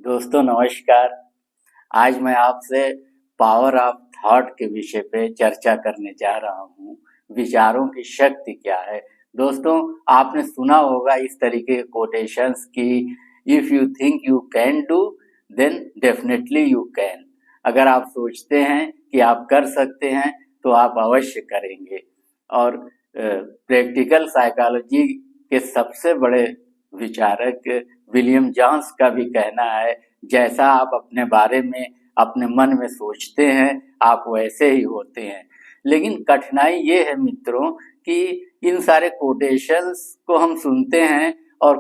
दोस्तों नमस्कार। आज मैं आपसे पावर ऑफ थॉट के विषय पे चर्चा करने जा रहा हूँ। विचारों की शक्ति क्या है। दोस्तों, आपने सुना होगा इस तरीके के कोटेशंस की, if you think you can do then definitely you can. अगर आप सोचते हैं कि आप कर सकते हैं तो आप अवश्य करेंगे। और प्रैक्टिकल साइकोलॉजी के सबसे बड़े विचारक विलियम जोन्स का भी कहना है, जैसा आप अपने बारे में अपने मन में सोचते हैं आप वैसे ही होते हैं। लेकिन कठिनाई ये है मित्रों कि इन सारे कोटेशंस को हम सुनते हैं और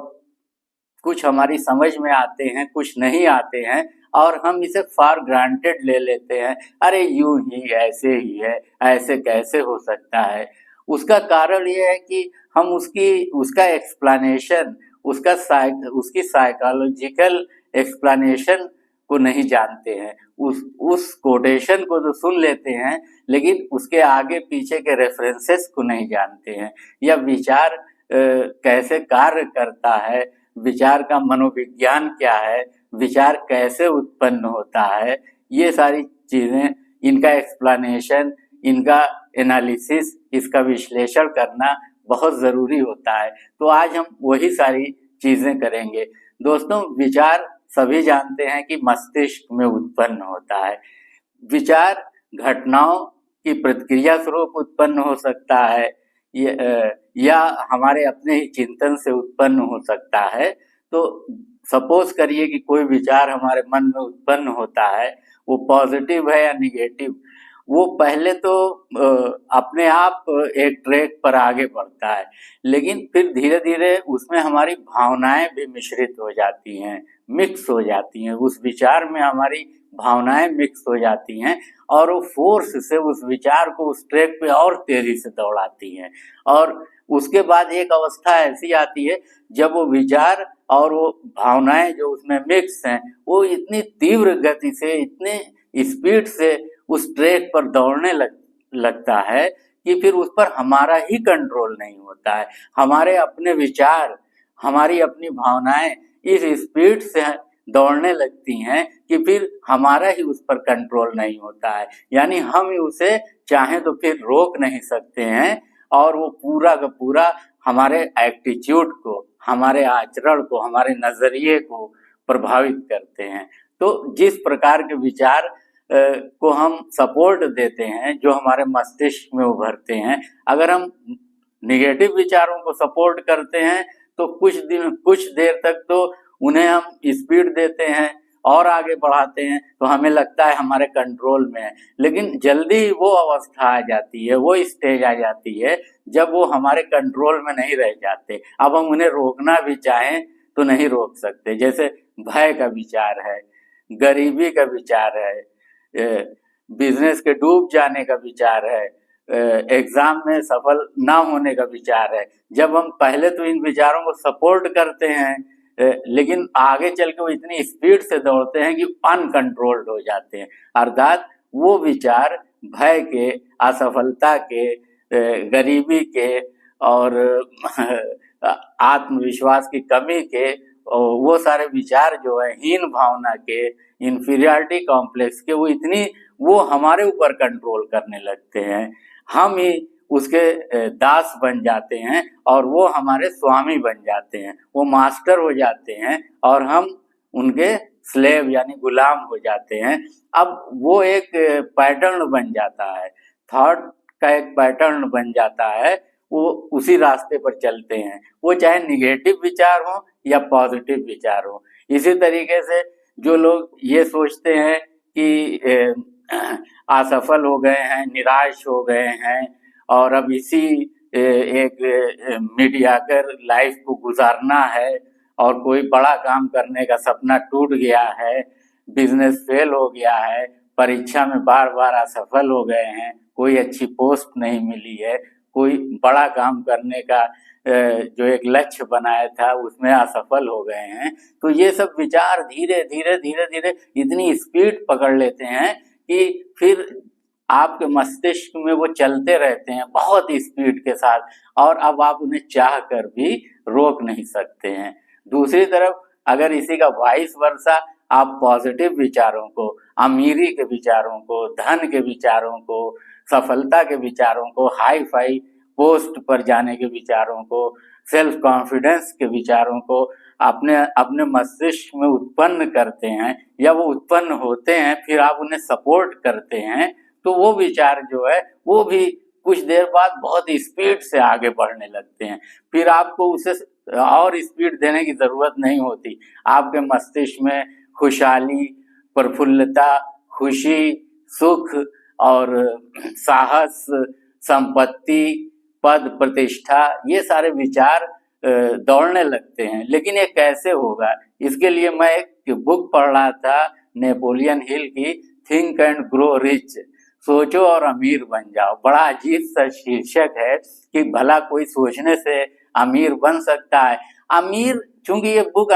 कुछ हमारी समझ में आते हैं, कुछ नहीं आते हैं और हम इसे फॉर ग्रांटेड ले लेते हैं। अरे यूं ही, ऐसे ही है, ऐसे कैसे हो सकता है। उसका कारण ये है कि हम उसका एक्सप्लेनेशन, उसकी साइकोलॉजिकल एक्सप्लेनेशन को नहीं जानते हैं। उस कोटेशन को तो सुन लेते हैं लेकिन उसके आगे पीछे के रेफरेंसेस को नहीं जानते हैं, या विचार कैसे कार्य करता है, विचार का मनोविज्ञान क्या है, विचार कैसे उत्पन्न होता है, ये सारी चीजें, इनका एक्सप्लेनेशन, इनका एनालिसिस, इसका विश्लेषण करना बहुत जरूरी होता है। तो आज हम वही सारी चीजें करेंगे। दोस्तों, विचार सभी जानते हैं कि मस्तिष्क में उत्पन्न होता है। विचार घटनाओं की प्रतिक्रिया स्वरूप उत्पन्न हो सकता है या हमारे अपने ही चिंतन से उत्पन्न हो सकता है। तो सपोज करिए कि कोई विचार हमारे मन में उत्पन्न होता है, वो पॉजिटिव है या निगेटिव, वो पहले तो अपने आप एक ट्रैक पर आगे बढ़ता है, लेकिन फिर धीरे धीरे उसमें हमारी भावनाएं भी मिश्रित हो जाती हैं, मिक्स हो जाती हैं। उस विचार में हमारी भावनाएं मिक्स हो जाती हैं और वो फोर्स से उस विचार को उस ट्रैक पे और तेजी से दौड़ाती हैं। और उसके बाद एक अवस्था ऐसी आती है जब वो विचार और वो भावनाएं जो उसमें मिक्स हैं, वो इतनी तीव्र गति से, इतने स्पीड से उस ट्रैक पर दौड़ने लगता है कि फिर उस पर हमारा ही कंट्रोल नहीं होता है। हमारे अपने विचार, हमारी अपनी भावनाएं इस स्पीड से दौड़ने लगती हैं कि फिर हमारा ही उस पर कंट्रोल नहीं होता है। यानी हम ही उसे चाहें तो फिर रोक नहीं सकते हैं और वो पूरा का पूरा हमारे एटीट्यूड को, हमारे आचरण को, हमारे नजरिए को प्रभावित करते हैं। तो जिस प्रकार के विचार को हम सपोर्ट देते हैं, जो हमारे मस्तिष्क में उभरते हैं, अगर हम निगेटिव विचारों को सपोर्ट करते हैं तो कुछ देर तक तो उन्हें हम स्पीड देते हैं और आगे बढ़ाते हैं, तो हमें लगता है हमारे कंट्रोल में है। लेकिन जल्दी वो अवस्था आ जाती है, वो स्टेज आ जाती है जब वो हमारे कंट्रोल में नहीं रह जाते। अब हम उन्हें रोकना भी चाहें तो नहीं रोक सकते। जैसे भय का विचार है, गरीबी का विचार है, बिजनेस के डूब जाने का विचार है, एग्जाम में सफल ना होने का विचार है। जब हम पहले तो इन विचारों को सपोर्ट करते हैं लेकिन आगे चल के वो इतनी स्पीड से दौड़ते हैं कि अनकंट्रोल्ड हो जाते हैं। अर्थात वो विचार भय के, असफलता के, गरीबी के और आत्मविश्वास की कमी के, वो सारे विचार जो है हीन भावना के, इंफीरियरिटी कॉम्प्लेक्स के, वो हमारे ऊपर कंट्रोल करने लगते हैं। हम ही उसके दास बन जाते हैं और वो हमारे स्वामी बन जाते हैं, वो मास्टर हो जाते हैं और हम उनके स्लेव यानी गुलाम हो जाते हैं। अब वो एक पैटर्न बन जाता है, थॉट का एक पैटर्न बन जाता है, वो उसी रास्ते पर चलते हैं, वो चाहे निगेटिव विचार हो या पॉजिटिव विचार हो। इसी तरीके से जो लोग ये सोचते हैं कि असफल हो गए हैं, निराश हो गए हैं और अब इसी एक मीडियाकर लाइफ को गुजारना है और कोई बड़ा काम करने का सपना टूट गया है, बिजनेस फेल हो गया है, परीक्षा में बार बार असफल हो गए हैं, कोई अच्छी पोस्ट नहीं मिली है, कोई बड़ा काम करने का जो एक लक्ष्य बनाया था उसमें असफल हो गए हैं, तो ये सब विचार धीरे धीरे धीरे धीरे इतनी स्पीड पकड़ लेते हैं कि फिर आपके मस्तिष्क में वो चलते रहते हैं बहुत स्पीड के साथ और अब आप उन्हें चाह कर भी रोक नहीं सकते हैं। दूसरी तरफ अगर इसी का वाइस वर्सा आप पॉजिटिव विचारों को, अमीरी के विचारों को, धन के विचारों को, सफलता के विचारों को, हाई फाई पोस्ट पर जाने के विचारों को, सेल्फ कॉन्फिडेंस के विचारों को अपने अपने मस्तिष्क में उत्पन्न करते हैं या वो उत्पन्न होते हैं, फिर आप उन्हें सपोर्ट करते हैं, तो वो विचार जो है वो भी कुछ देर बाद बहुत स्पीड से आगे बढ़ने लगते हैं। फिर आपको उसे और स्पीड देने की जरूरत नहीं होती। आपके मस्तिष्क में खुशहाली, प्रफुल्लता, खुशी, सुख और साहस, संपत्ति, पद, प्रतिष्ठा, ये सारे विचार दौड़ने लगते हैं। लेकिन ये कैसे होगा? इसके लिए मैं एक बुक पढ़ रहा था नेपोलियन हिल की, थिंक एंड ग्रो रिच, सोचो और अमीर बन जाओ। बड़ा अजीब सा शीर्षक है कि भला कोई सोचने से अमीर बन सकता है। अमीर, चूंकि ये बुक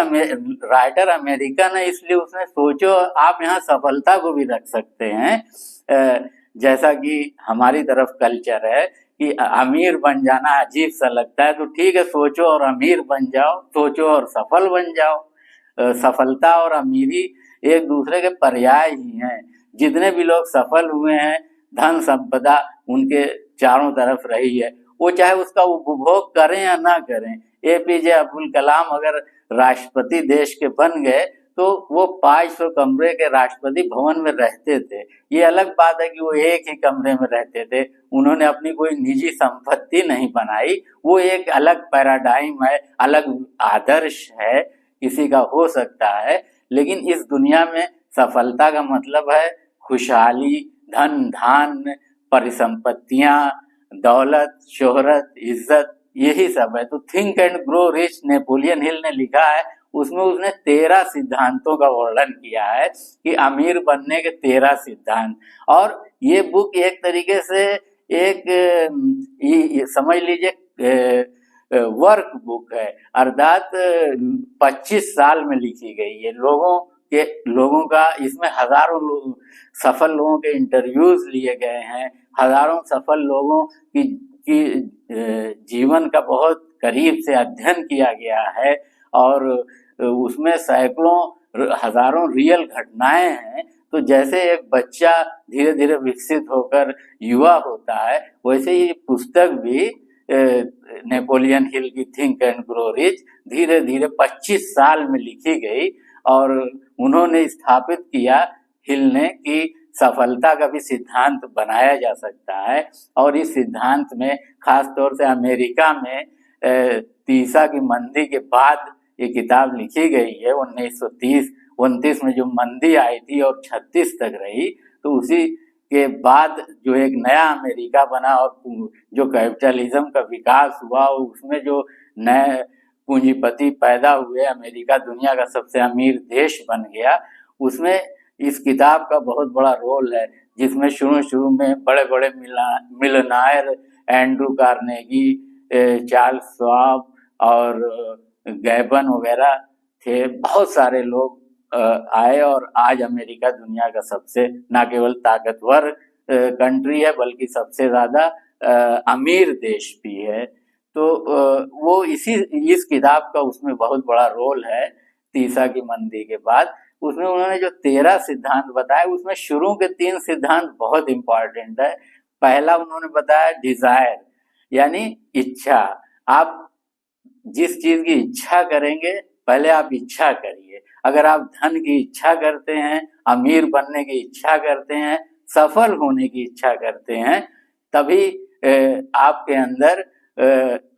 राइटर अमेरिकन है, इसलिए उसने सोचो, आप यहाँ सफलता को भी रख सकते हैं। जैसा कि हमारी तरफ कल्चर है कि अमीर बन जाना अजीब सा लगता है, तो ठीक है, सोचो और अमीर बन जाओ, सोचो और सफल बन जाओ। सफलता और अमीरी एक दूसरे के पर्याय ही हैं। जितने भी लोग सफल हुए हैं, धन संपदा उनके चारों तरफ रही है, वो चाहे उसका उपभोग करें या ना करें। एपीजे अब्दुल कलाम अगर राष्ट्रपति देश के बन गए तो वो 500 कमरे के राष्ट्रपति भवन में रहते थे। ये अलग बात है कि वो एक ही कमरे में रहते थे, उन्होंने अपनी कोई निजी संपत्ति नहीं बनाई। वो एक अलग पैराडाइम है, अलग आदर्श है, किसी का हो सकता है। लेकिन इस दुनिया में सफलता का मतलब है खुशहाली, धन धान, परिसंपत्तियां, दौलत, शोहरत, इज्जत, यही सब है। तो think and grow rich Napoleon Hill ने लिखा है, उसमें उसने 13 सिद्धांतों का वर्णन किया है कि अमीर बनने के 13 सिद्धांत। और ये बुक एक तरीके से एक समझ लीजिए वर्क बुक है, अर्थात 25 साल में लिखी गई है। लोगों का इसमें हजारों सफल लोगों के इंटरव्यूज लिए गए हैं, हजारों सफल लोगों की जीवन का बहुत करीब से अध्ययन किया गया है और उसमें सैकड़ों हजारों रियल घटनाएं हैं। तो जैसे एक बच्चा धीरे धीरे विकसित होकर युवा होता है, वैसे ही पुस्तक भी नेपोलियन हिल की थिंक एंड ग्रो रिच धीरे धीरे 25 साल में लिखी गई और उन्होंने स्थापित किया, हिल ने, कि सफलता का भी सिद्धांत बनाया जा सकता है। और इस सिद्धांत में खास तौर से अमेरिका में तीसा की मंदी के बाद ये किताब लिखी गई है। 1930-29 में जो मंदी आई थी और 36 तक रही, तो उसी के बाद जो एक नया अमेरिका बना और जो कैपिटलिज्म का विकास हुआ, उसमें जो नए पूंजीपति पैदा हुए, अमेरिका दुनिया का सबसे अमीर देश बन गया। उसमें इस किताब का बहुत बड़ा रोल है, जिसमें शुरू में बड़े बड़े मिलनायर एंड्रू कार्नेगी, चार्ल्स श्वाब और गैबन वगैरह थे। बहुत सारे लोग आए और आज अमेरिका दुनिया का सबसे न केवल ताकतवर कंट्री है, बल्कि सबसे ज्यादा अमीर देश भी है। तो वो इस किताब का उसमें बहुत बड़ा रोल है। तीसा की मंदी के बाद उसमें उन्होंने जो 13 सिद्धांत बताए, उसमें शुरू के 3 सिद्धांत बहुत इंपॉर्टेंट है। पहला उन्होंने बताया डिजायर, यानी इच्छा। आप जिस चीज की इच्छा करेंगे, पहले आप इच्छा करिए। अगर आप धन की इच्छा करते हैं, अमीर बनने की इच्छा करते हैं, सफल होने की इच्छा करते हैं, तभी आपके अंदर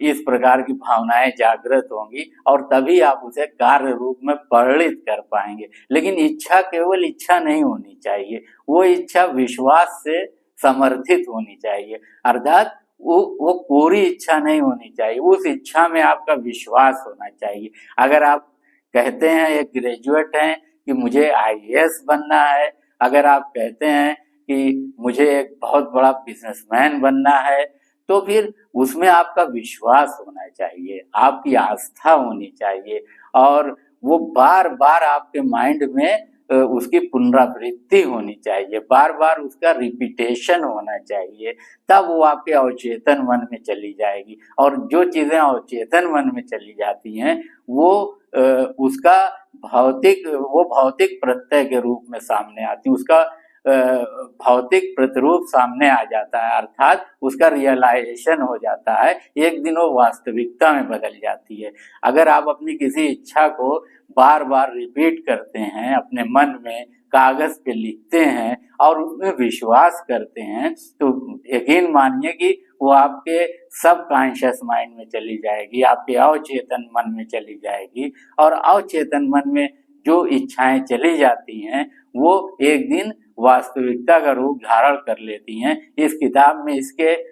इस प्रकार की भावनाएं जागृत होंगी और तभी आप उसे कार्य रूप में परिणित कर पाएंगे। लेकिन इच्छा केवल इच्छा नहीं होनी चाहिए, वो इच्छा विश्वास से समर्थित होनी चाहिए। अर्थात वो पूरी इच्छा नहीं होनी चाहिए, उस इच्छा में आपका विश्वास होना चाहिए। अगर आप कहते हैं, एक ग्रेजुएट हैं, कि मुझे आईएएस बनना है, अगर आप कहते हैं कि मुझे एक बहुत बड़ा बिजनेसमैन बनना है, तो फिर उसमें आपका विश्वास होना चाहिए, आपकी आस्था होनी चाहिए और वो बार बार आपके माइंड में उसकी पुनरावृत्ति होनी चाहिए, बार बार उसका रिपीटेशन होना चाहिए, तब वो आपके अवचेतन मन में चली जाएगी। और जो चीजें अवचेतन मन में चली जाती हैं, वो उसका वो भौतिक प्रत्यय के रूप में सामने आती है, उसका भौतिक प्रतिरूप सामने आ जाता है, अर्थात उसका रियलाइजेशन हो जाता है, एक दिन वो वास्तविकता में बदल जाती है। अगर आप अपनी किसी इच्छा को बार बार रिपीट करते हैं, अपने मन में कागज पे लिखते हैं और उसमें विश्वास करते हैं, तो यकीन मानिए कि वो आपके सबकॉन्शियस माइंड में चली जाएगी, आपके अवचेतन मन में चली जाएगी, और अवचेतन मन में जो इच्छाएं चली जाती हैं वो एक दिन वास्तविकता का रूप धारण कर लेती हैं। इस किताब में इसके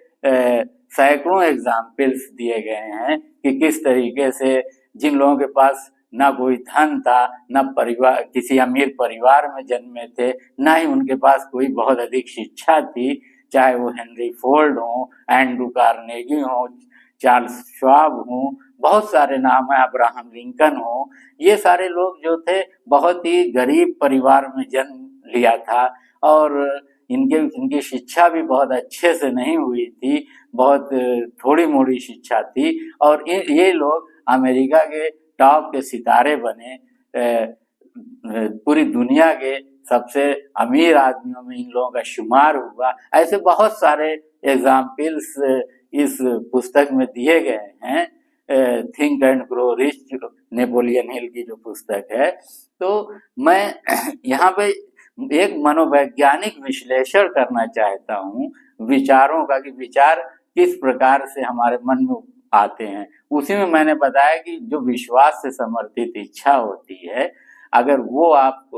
सैकड़ों एग्जाम्पल्स दिए गए हैं कि किस तरीके से जिन लोगों के पास ना कोई धन था, ना परिवार, किसी अमीर परिवार में जन्मे थे, ना ही उनके पास कोई बहुत अधिक शिक्षा थी, चाहे वो हेनरी फोर्ड हो, एंड्रू कार्नेगी हो, चार्ल्स श्वाब हो, बहुत सारे नाम है, अब्राहम लिंकन हो, ये सारे लोग जो थे बहुत ही गरीब परिवार में जन्म लिया था और इनकी शिक्षा भी बहुत अच्छे से नहीं हुई थी, बहुत थोड़ी मोड़ी शिक्षा थी, और ये लोग अमेरिका के टॉप के सितारे बने, पूरी दुनिया के सबसे अमीर आदमियों में इन लोगों का शुमार हुआ। ऐसे बहुत सारे एग्जाम्पल्स इस पुस्तक में दिए गए हैं, think and grow rich, Napoleon Hill की जो पुस्तक है। तो मैं यहाँ पे एक मनोवैज्ञानिक विश्लेषण करना चाहता हूँ विचारों का, कि विचार किस प्रकार से हमारे मन में आते हैं। उसी में मैंने बताया कि जो विश्वास से समर्थित इच्छा होती है, अगर वो आप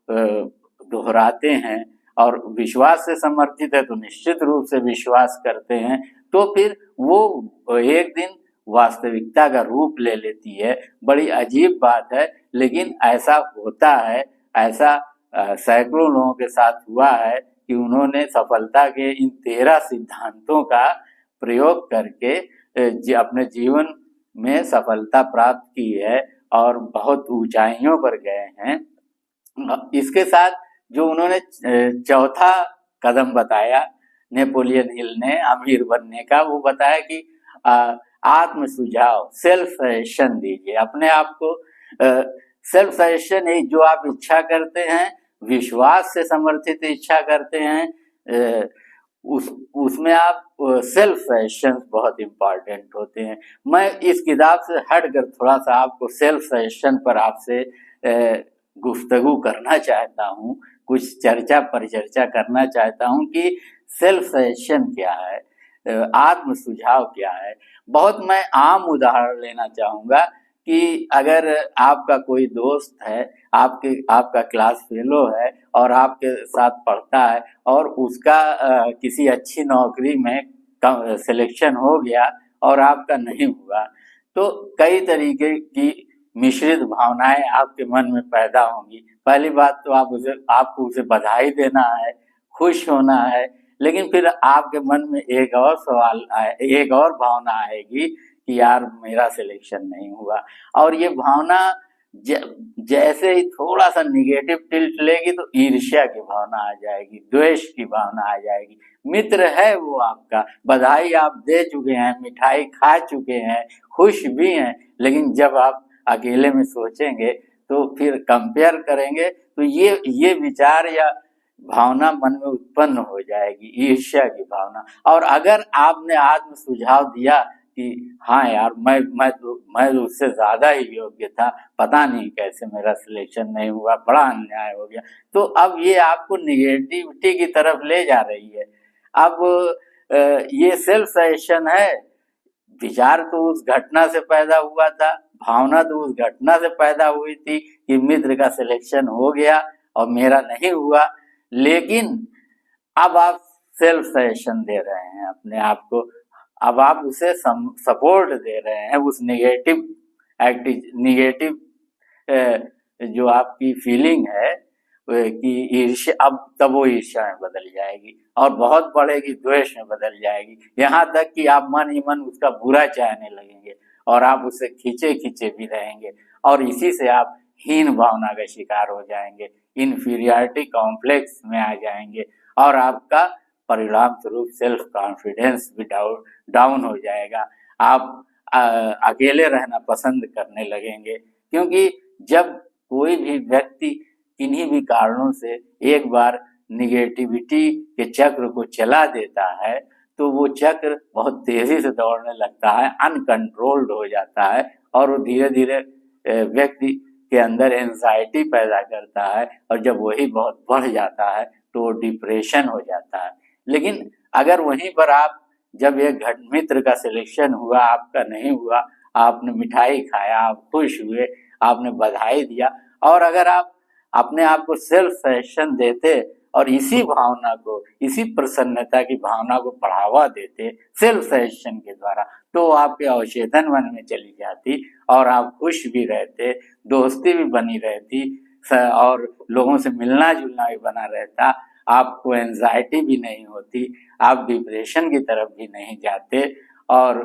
दोहराते हैं और विश्वास से समर्थित है तो निश्चित रूप से विश्वास करते हैं, तो फिर वो एक दिन वास्तविकता का रूप ले लेती है। बड़ी अजीब बात है, लेकिन ऐसा होता है। ऐसा सैकड़ों लोगों के साथ हुआ है कि उन्होंने सफलता के इन 13 सिद्धांतों का प्रयोग करके अपने जीवन में सफलता प्राप्त की है और बहुत ऊंचाइयों पर गए हैं। इसके साथ जो उन्होंने चौथा कदम बताया नेपोलियन हिल ने अमीर बनने का, वो बताया कि आत्म सुझाव, सेल्फ सजेशन दीजिए अपने आप को। सेल्फ सजेशन जो आप इच्छा करते हैं, विश्वास से समर्थित इच्छा करते हैं, उसमें आप सेल्फ सजेशन बहुत इम्पोर्टेंट होते हैं। मैं इस किताब से हटकर थोड़ा सा आपको सेल्फ सजेशन पर आपसे गुफ्तगू करना चाहता हूँ, कुछ चर्चा परिचर्चा करना चाहता हूँ कि सेल्फ सजेशन क्या है, आत्म सुझाव क्या है। बहुत मैं आम उदाहरण लेना चाहूँगा कि अगर आपका कोई दोस्त है, आपका क्लास फेलो है और आपके साथ पढ़ता है और उसका किसी अच्छी नौकरी में सिलेक्शन हो गया और आपका नहीं हुआ, तो कई तरीके की मिश्रित भावनाएं आपके मन में पैदा होंगी। पहली बात तो आपको उसे बधाई देना है, खुश होना है, लेकिन फिर आपके मन में एक और भावना आएगी कि यार मेरा सिलेक्शन नहीं हुआ। और ये भावना जैसे ही थोड़ा सा निगेटिव टिल्ट लेगी तो ईर्ष्या की भावना आ जाएगी, द्वेष की भावना आ जाएगी। मित्र है वो आपका, बधाई आप दे चुके हैं, मिठाई खा चुके हैं, खुश भी हैं, लेकिन जब आप अकेले में सोचेंगे तो फिर कंपेयर करेंगे तो ये विचार या भावना मन में उत्पन्न हो जाएगी, ईर्ष्या की भावना। और अगर आपने आत्म सुझाव दिया कि हाँ यार मैं उससे ज्यादा ही योग्य था, पता नहीं कैसे मेरा सिलेक्शन नहीं हुआ, बड़ा अन्याय हो गया, तो अब ये आपको निगेटिविटी की तरफ ले जा रही है। अब ये सेल्फ सजेशन है। विचार तो उस घटना से पैदा हुआ था, भावना तो उस घटना से पैदा हुई थी कि मित्र का सिलेक्शन हो गया और मेरा नहीं हुआ, लेकिन अब आप सेल्फ सजेशन दे रहे हैं अपने आप को। अब आप उसे सपोर्ट दे रहे हैं, उस निगेटिव जो आपकी फीलिंग है कि ईर्ष्या, अब तब वो ईर्ष्या में बदल जाएगी और बहुत बढ़ेगी, द्वेष में बदल जाएगी, यहाँ तक कि आप मन ही मन उसका बुरा चाहने लगेंगे और आप उससे खींचे भी रहेंगे और इसी से आप हीन भावना का शिकार हो जाएंगे, इन्फीरियरिटी कॉम्प्लेक्स में आ जाएंगे और आपका परिणाम स्वरूप सेल्फ कॉन्फिडेंस भी डाउन हो जाएगा। आप अकेले रहना पसंद करने लगेंगे, क्योंकि जब कोई भी व्यक्ति किन्हीं भी कारणों से एक बार निगेटिविटी के चक्र को चला देता है तो वो चक्र बहुत तेजी से दौड़ने लगता है, अनकंट्रोल्ड हो जाता है और वो धीरे धीरे व्यक्ति के अंदर एंजाइटी पैदा करता है और जब वही बहुत बढ़ जाता है तो वो डिप्रेशन हो जाता है। लेकिन अगर वहीं पर आप जब एक मित्र का सिलेक्शन हुआ, आपका नहीं हुआ, आपने मिठाई खाया, आप खुश हुए, आपने बधाई दिया और अगर आप अपने आप को सेल्फ सजेशन देते और इसी भावना को, इसी प्रसन्नता की भावना को बढ़ावा देते सेल्फ सजेशन के द्वारा, तो आपके अवचेतन मन में चली जाती और आप खुश भी रहते, दोस्ती भी बनी रहती और लोगों से मिलना जुलना भी बना रहता, आपको एंजाइटी भी नहीं होती, आप डिप्रेशन की तरफ भी नहीं जाते और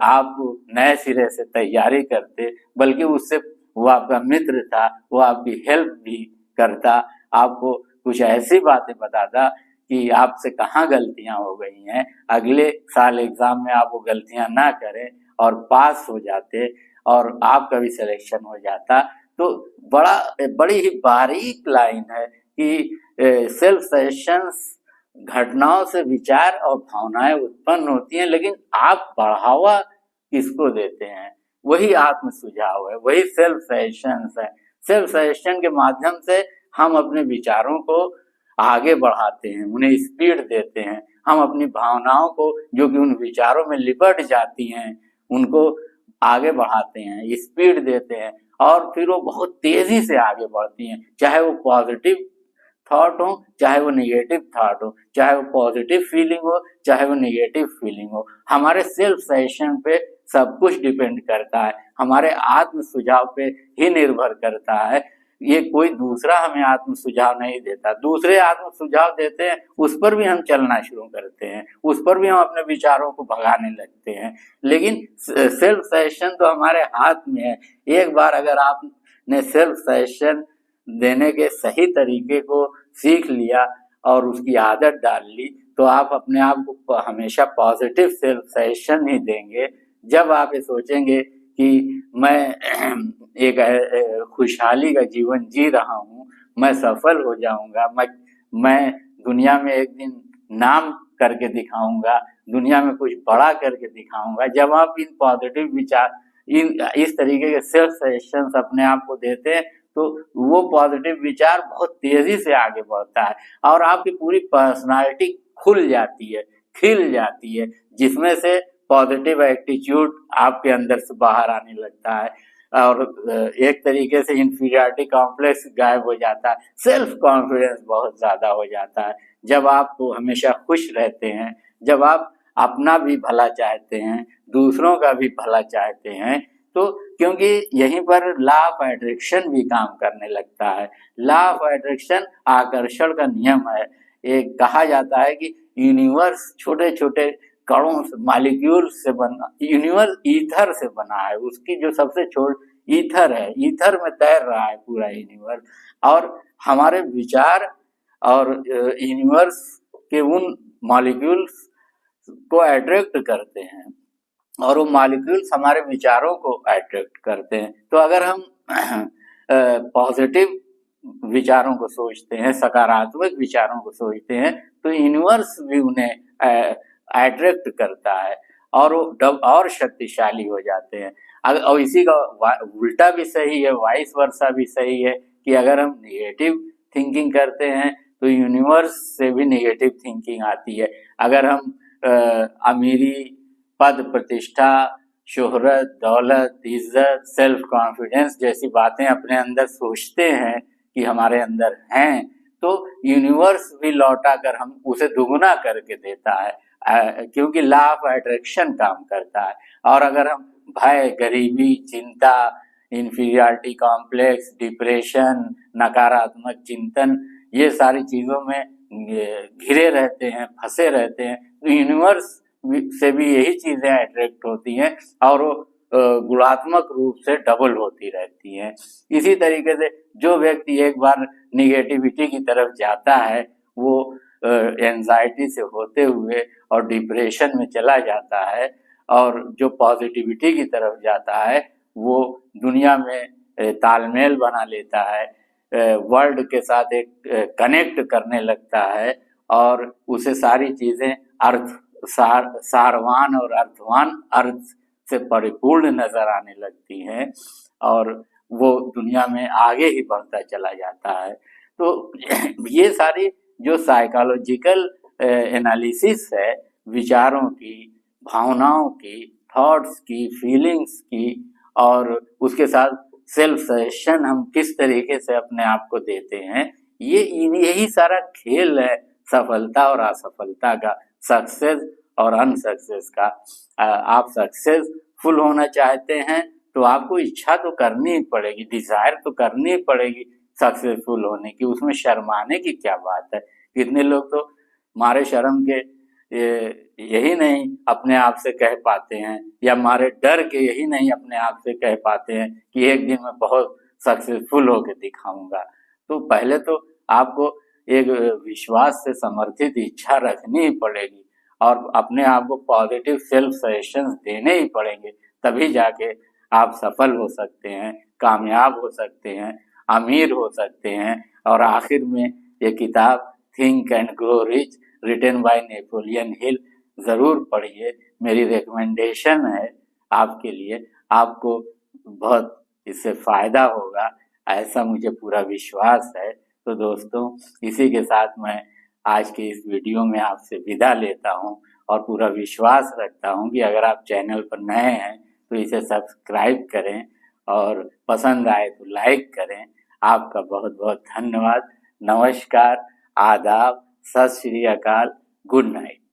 आप नए सिरे से तैयारी करते, बल्कि उससे वो आपका मित्र था, वो आपकी हेल्प भी करता, आपको कुछ ऐसी बातें बताता कि आपसे कहाँ गलतियां हो गई हैं, अगले साल एग्जाम में आप वो गलतियां ना करें और पास हो जाते और आपका भी सिलेक्शन हो जाता। तो बड़ी ही बारीक लाइन है कि सेल्फ सजेशंस घटनाओं से विचार और भावनाएं उत्पन्न होती हैं, लेकिन आप बढ़ावा किसको देते हैं, वही आत्म सुझाव है, वही सेल्फ सजेशंस है। सेल्फ सजेशन के माध्यम से हम अपने विचारों को आगे बढ़ाते हैं, उन्हें स्पीड देते हैं, हम अपनी भावनाओं को जो कि उन विचारों में लिपट जाती हैं उनको आगे बढ़ाते हैं, स्पीड देते हैं और फिर वो बहुत तेजी से आगे बढ़ती हैं, चाहे वो पॉजिटिव थॉट हो, चाहे वो निगेटिव थॉट हो, चाहे वो पॉजिटिव फीलिंग हो, चाहे वो निगेटिव फीलिंग हो। हमारे सेल्फ सजेशन पे सब कुछ डिपेंड करता है, हमारे आत्म सुझाव पे ही निर्भर करता है। ये कोई दूसरा हमें आत्म सुझाव नहीं देता, दूसरे आत्म सुझाव देते हैं, उस पर भी हम चलना शुरू करते हैं, उस पर भी हम अपने विचारों को भगाने लगते हैं, लेकिन सेल्फ सजेशन तो हमारे हाथ में है। एक बार अगर आपने सेल्फ सजेशन देने के सही तरीके को सीख लिया और उसकी आदत डाल ली तो आप अपने आप को हमेशा पॉजिटिव सेल्फ सजेशन ही देंगे। जब आप ये सोचेंगे कि मैं एक खुशहाली का जीवन जी रहा हूँ, मैं सफल हो जाऊंगा, मैं दुनिया में एक दिन नाम करके दिखाऊंगा, दुनिया में कुछ बड़ा करके दिखाऊंगा, जब आप इन पॉजिटिव विचार इस तरीके के सेल्फ सजेशन अपने आप को देते हैं तो वो पॉजिटिव विचार बहुत तेजी से आगे बढ़ता है और आपकी पूरी पर्सनालिटी खुल जाती है, खिल जाती है, जिसमें से पॉजिटिव एटीट्यूड आपके अंदर से बाहर आने लगता है और एक तरीके से इंफीरियरिटी कॉम्प्लेक्स गायब हो जाता है, सेल्फ कॉन्फिडेंस बहुत ज्यादा हो जाता है। जब आप हमेशा खुश रहते हैं, जब आप अपना भी भला चाहते हैं, दूसरों का भी भला चाहते हैं, तो क्योंकि यहीं पर लॉ ऑफ अट्रैक्शन भी काम करने लगता है। लॉ ऑफ अट्रैक्शन आकर्षण का नियम है। एक कहा जाता है कि यूनिवर्स छोटे छोटे कणों से, मॉलिक्यूल से बना, यूनिवर्स ईथर से बना है, उसकी जो सबसे ईथर है, ईथर में तैर रहा है पूरा यूनिवर्स और हमारे विचार और यूनिवर्स के उन मॉलिक्यूल्स को अट्रैक्ट करते हैं और वो मॉलिक्यूल्स हमारे विचारों को अट्रैक्ट करते हैं। तो अगर हम पॉजिटिव विचारों को सोचते हैं, सकारात्मक विचारों को सोचते हैं तो यूनिवर्स भी उन्हें अट्रैक्ट करता है और वो और शक्तिशाली हो जाते हैं। और इसी का उल्टा भी सही है, वाइस वर्सा भी सही है कि अगर हम नेगेटिव थिंकिंग करते हैं तो यूनिवर्स से भी नेगेटिव थिंकिंग आती है। अगर हम अमीरी, पद प्रतिष्ठा, शोहरत, दौलत, इज्जत, सेल्फ कॉन्फिडेंस जैसी बातें अपने अंदर सोचते हैं कि हमारे अंदर हैं तो यूनिवर्स भी लौटा कर हम उसे दुगुना करके देता है, क्योंकि लॉ ऑफ अट्रैक्शन काम करता है। और अगर हम भय, गरीबी, चिंता, इंफीरियरिटी कॉम्प्लेक्स, डिप्रेशन, नकारात्मक चिंतन, ये सारी चीजों में घिरे रहते हैं, फंसे रहते हैं तो यूनिवर्स से भी यही चीजें अट्रैक्ट होती हैं और वो गुणात्मक रूप से डबल होती रहती हैं। इसी तरीके से जो व्यक्ति एक बार निगेटिविटी की तरफ जाता है वो एंजाइटी से होते हुए और डिप्रेशन में चला जाता है और जो पॉजिटिविटी की तरफ जाता है वो दुनिया में तालमेल बना लेता है, वर्ल्ड के साथ एक कनेक्ट करने लगता है और उसे सारी चीजें सारवान और अर्थवान अर्थ से परिपूर्ण नजर आने लगती हैं और वो दुनिया में आगे ही बढ़ता चला जाता है। तो ये सारी जो साइकोलॉजिकल एनालिसिस है विचारों की, भावनाओं की, थॉट्स की, फीलिंग्स की, और उसके साथ सेल्फ सजेशन हम किस तरीके से अपने आप को देते हैं, यही सारा खेल है सफलता और असफलता का, सक्सेस और अनसक्सेस का। आप सक्सेसफुल होना चाहते हैं तो आपको इच्छा तो करनी ही पड़ेगी, डिजायर तो करनी ही पड़ेगी सक्सेसफुल होने की, उसमें शर्माने की क्या बात है। कितने लोग तो मारे शर्म के यही नहीं अपने आप से कह पाते हैं, या मारे डर के यही नहीं अपने आप से कह पाते हैं कि एक दिन मैं बहुत सक्सेसफुल होकर दिखाऊंगा। तो पहले तो आपको एक विश्वास से समर्थित इच्छा रखनी ही पड़ेगी और अपने आप को पॉजिटिव सेल्फ सजेशंस देने ही पड़ेंगे, तभी जाके आप सफल हो सकते हैं, कामयाब हो सकते हैं, अमीर हो सकते हैं। और आखिर में ये किताब think and grow rich written by Napoleon Hill जरूर पढ़िए, मेरी रिकमेंडेशन है आपके लिए। आपको बहुत इससे फायदा होगा, ऐसा मुझे पूरा विश्वास है। तो दोस्तों, इसी के साथ मैं आज के इस वीडियो में आपसे विदा लेता हूं और पूरा विश्वास रखता हूं कि अगर आप चैनल पर नए हैं तो इसे सब्सक्राइब करें और पसंद आए तो लाइक करें। आपका बहुत बहुत धन्यवाद। नमस्कार, आदाब, सत श्री अकाल, गुड नाइट।